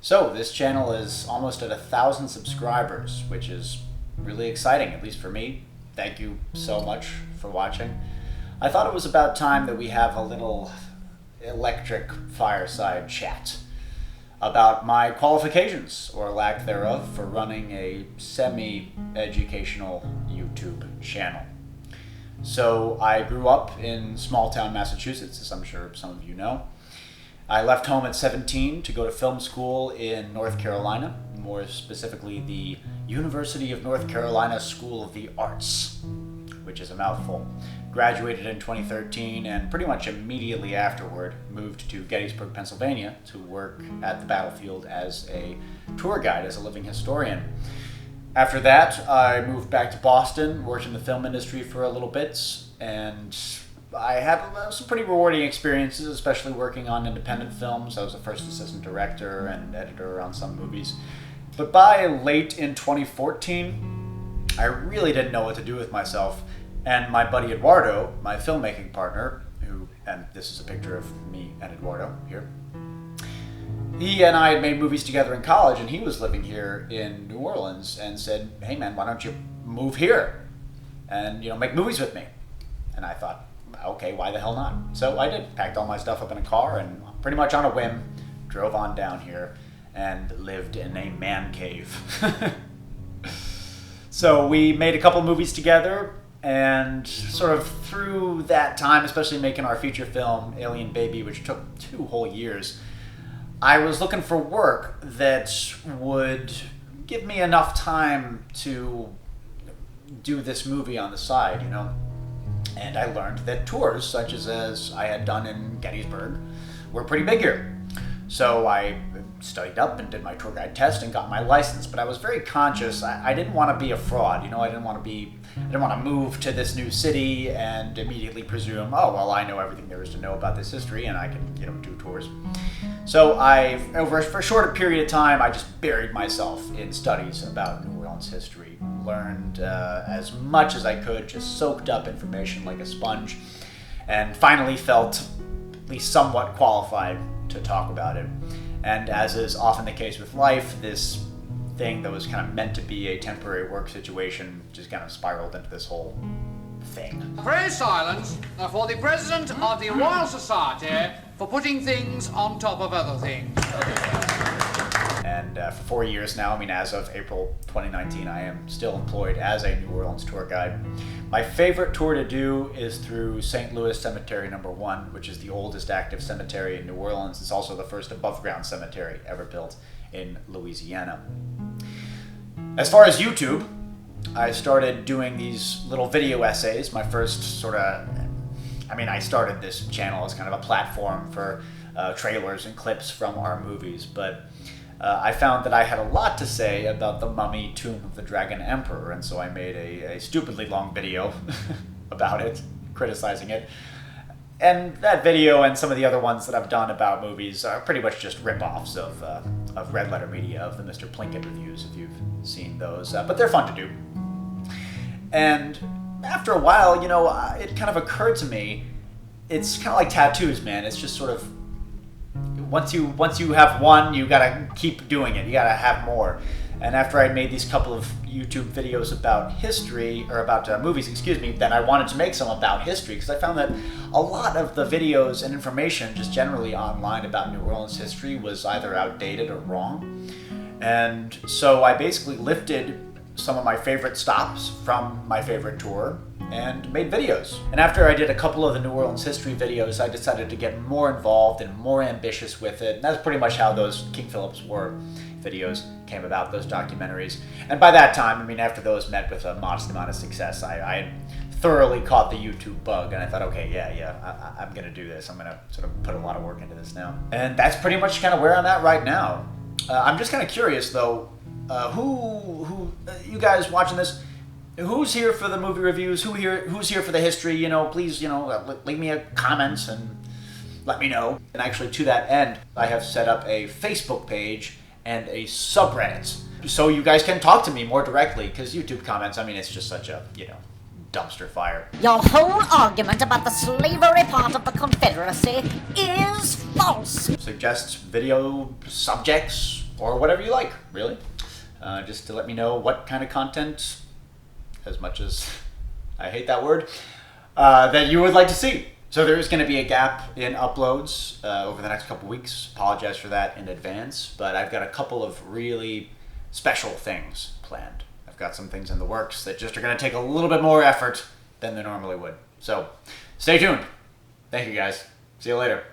So this channel is almost at 1,000 subscribers, which is really exciting, at least for me. Thank you so much for watching. I thought it was about time that we have a little electric fireside chat about my qualifications, or lack thereof, for running a semi-educational YouTube channel. So I grew up in small-town Massachusetts, as I'm sure some of you know. I left home at 17 to go to film school in North Carolina, more specifically the University of North Carolina School of the Arts, which is a mouthful. Graduated in 2013 and pretty much immediately afterward moved to Gettysburg, Pennsylvania to work at the battlefield as a tour guide, as a living historian. After that, I moved back to Boston, worked in the film industry for a little bit, and I had some pretty rewarding experiences, especially working on independent films. I was the first assistant director and editor on some movies. But by late in 2014, I really didn't know what to do with myself. And my buddy Eduardo, my filmmaking partner, and this is a picture of me and Eduardo here. He and I had made movies together in college, and he was living here in New Orleans, and said, "Hey man, why don't you move here and make movies with me?" And I thought, okay, why the hell not? So I did. Packed all my stuff up in a car and pretty much on a whim drove on down here and lived in a man cave. So we made a couple movies together, and sort of through that time, especially making our feature film, Alien Baby, which took 2 whole years, I was looking for work that would give me enough time to do this movie on the side, And I learned that tours, such as I had done in Gettysburg, were pretty big here. So I studied up and did my tour guide test and got my license. But I was very conscious. I didn't want to be a fraud. I didn't want to move to this new city and immediately presume, oh, well, I know everything there is to know about this history and I can, do tours. So for a shorter period of time, I just buried myself in studies about New Orleans history. Learned as much as I could, just soaked up information like a sponge, and finally felt at least somewhat qualified to talk about it. And as is often the case with life, this thing that was kind of meant to be a temporary work situation just kind of spiraled into this whole thing. Pray silence for the President of the Royal Society for putting things on top of other things. And for 4 years now, as of April 2019, I am still employed as a New Orleans tour guide. My favorite tour to do is through St. Louis Cemetery No. 1, which is the oldest active cemetery in New Orleans. It's also the first above-ground cemetery ever built in Louisiana. As far as YouTube, I started doing these little video essays. My first I started this channel as kind of a platform for trailers and clips from our movies, but I found that I had a lot to say about the mummy tomb of the Dragon Emperor, and so I made a stupidly long video about it, criticizing it. And that video and some of the other ones that I've done about movies are pretty much just rip-offs of Red Letter Media, of the Mr. Plinkett reviews, if you've seen those. But they're fun to do. And after a while, it kind of occurred to me, it's kind of like tattoos, man. It's just sort of, once you have one, you gotta keep doing it. You gotta have more. And after I made these couple of YouTube videos about history, or about movies, then I wanted to make some about history, because I found that a lot of the videos and information just generally online about New Orleans history was either outdated or wrong. And so I basically lifted some of my favorite stops from my favorite tour and made videos. And after I did a couple of the New Orleans history videos, I decided to get more involved and more ambitious with it. And that's pretty much how those King Philip's War videos came about, those documentaries. And by that time, after those met with a modest amount of success, I had thoroughly caught the YouTube bug, and I thought, okay, I'm gonna do this. I'm gonna sort of put a lot of work into this now. And that's pretty much kind of where I'm at right now. I'm just kind of curious though, who you guys watching this, who's here for the movie reviews? Who's here for the history? Please, leave me a comment and let me know. And actually, to that end, I have set up a Facebook page and a subreddit, so you guys can talk to me more directly. Because YouTube comments, it's just such a dumpster fire. Your whole argument about the slavery part of the Confederacy is false. Suggest video subjects, or whatever you like, really. Just to let me know what kind of content, as much as I hate that word, that you would like to see. So there is going to be a gap in uploads over the next couple weeks. Apologize for that in advance, but I've got a couple of really special things planned. I've got some things in the works that just are going to take a little bit more effort than they normally would. So stay tuned. Thank you guys. See you later.